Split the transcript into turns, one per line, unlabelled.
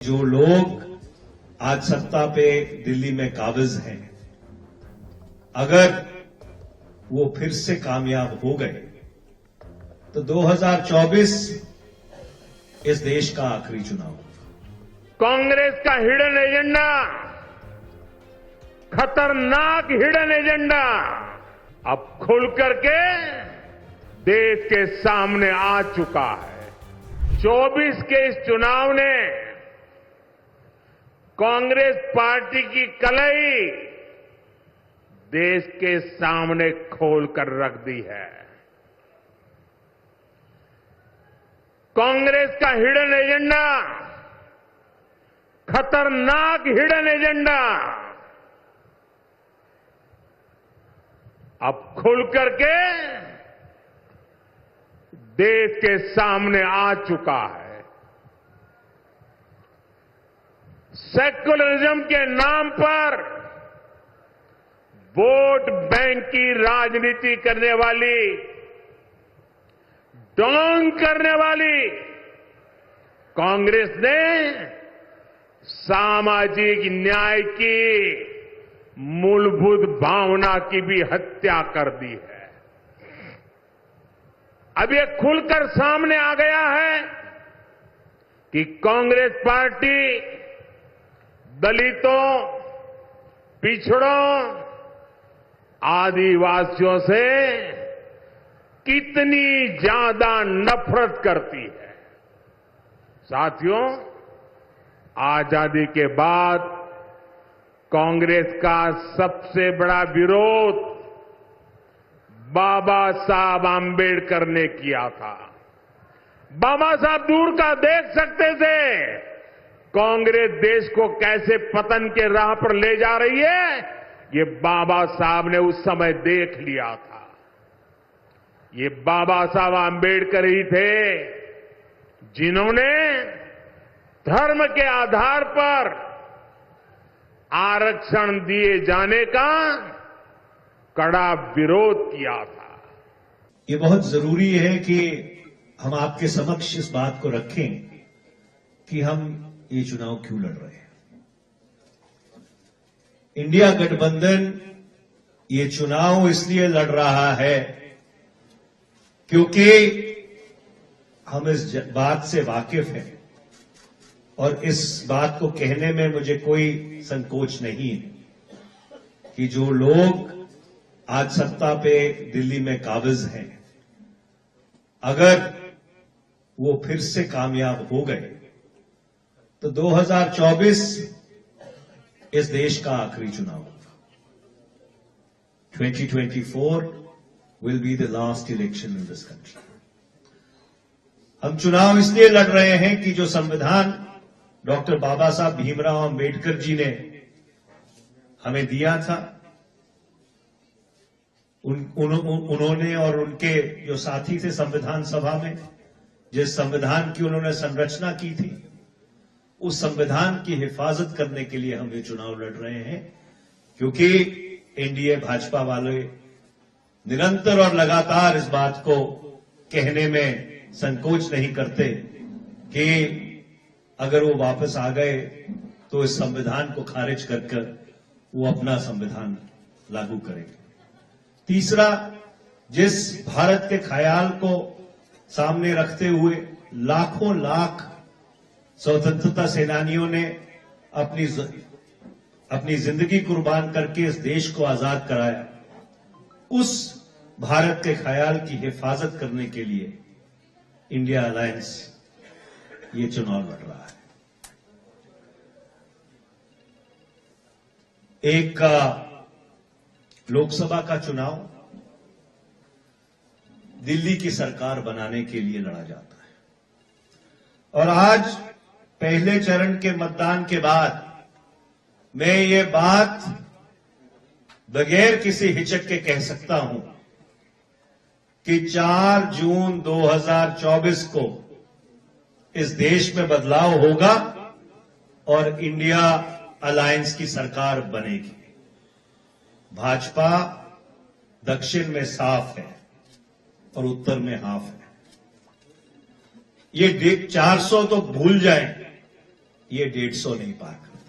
जो लोग आज सत्ता पे दिल्ली में काबिज हैं, अगर वो फिर से कामयाब हो गए तो 2024 इस देश का आखिरी चुनाव होगा।
कांग्रेस का हिडन एजेंडा, खतरनाक हिडन एजेंडा अब खुल करके देश के सामने आ चुका है। 24 के इस चुनाव ने कांग्रेस पार्टी की कलई देश के सामने खोलकर रख दी है। कांग्रेस का हिडन एजेंडा, खतरनाक हिडन एजेंडा अब खुल करके देश के सामने आ चुका है। सेक्युलरिज्म के नाम पर वोट बैंक की राजनीति करने वाली, डोंग करने वाली कांग्रेस ने सामाजिक न्याय की मूलभूत भावना की भी हत्या कर दी है। अब ये खुलकर सामने आ गया है कि कांग्रेस पार्टी दलितों, पिछड़ों, आदिवासियों से कितनी ज्यादा नफरत करती है। साथियों, आजादी के बाद कांग्रेस का सबसे बड़ा विरोध बाबा साहब आंबेडकर ने किया था। बाबा साहब दूर का देख सकते थे कांग्रेस देश को कैसे पतन के राह पर ले जा रही है। ये बाबा साहब ने उस समय देख लिया था। ये बाबा साहब आंबेडकर ही थे जिन्होंने धर्म के आधार पर आरक्षण दिए जाने का कड़ा विरोध किया था।
ये बहुत जरूरी है कि हम आपके समक्ष इस बात को रखें कि हम ये चुनाव क्यों लड़ रहे हैं। इंडिया गठबंधन ये चुनाव इसलिए लड़ रहा है क्योंकि हम इस बात से वाकिफ हैं और इस बात को कहने में मुझे कोई संकोच नहीं है कि जो लोग आज सत्ता पे दिल्ली में काबिज हैं, अगर वो फिर से कामयाब हो गए तो 2024 इस देश का आखिरी चुनाव होगा। 2024 will be the last election in this country. हम चुनाव इसलिए लड़ रहे हैं कि जो संविधान डॉक्टर बाबा साहब भीमराव अंबेडकर जी ने हमें दिया था, उन्होंने और उनके जो साथी थे संविधान सभा में, जिस संविधान की उन्होंने संरचना की थी, उस संविधान की हिफाजत करने के लिए हम ये चुनाव लड़ रहे हैं। क्योंकि एनडीए भाजपा वाले निरंतर और लगातार इस बात को कहने में संकोच नहीं करते कि अगर वो वापस आ गए तो इस संविधान को खारिज कर वो अपना संविधान लागू करेंगे। तीसरा, जिस भारत के ख्याल को सामने रखते हुए लाखों लाख स्वतंत्रता सेनानियों ने अपनी जिंदगी कुर्बान करके इस देश को आजाद कराया, उस भारत के ख्याल की हिफाजत करने के लिए इंडिया अलायंस ये चुनाव लड़ रहा है। एक लोकसभा का चुनाव दिल्ली की सरकार बनाने के लिए लड़ा जाता है और आज पहले चरण के मतदान के बाद मैं ये बात बगैर किसी हिचक के कह सकता हूं कि 4 जून 2024 को इस देश में बदलाव होगा और इंडिया अलायंस की सरकार बनेगी। भाजपा दक्षिण में साफ है और उत्तर में हाफ है। ये 400 तो भूल जाएं ये 150 नहीं पार कर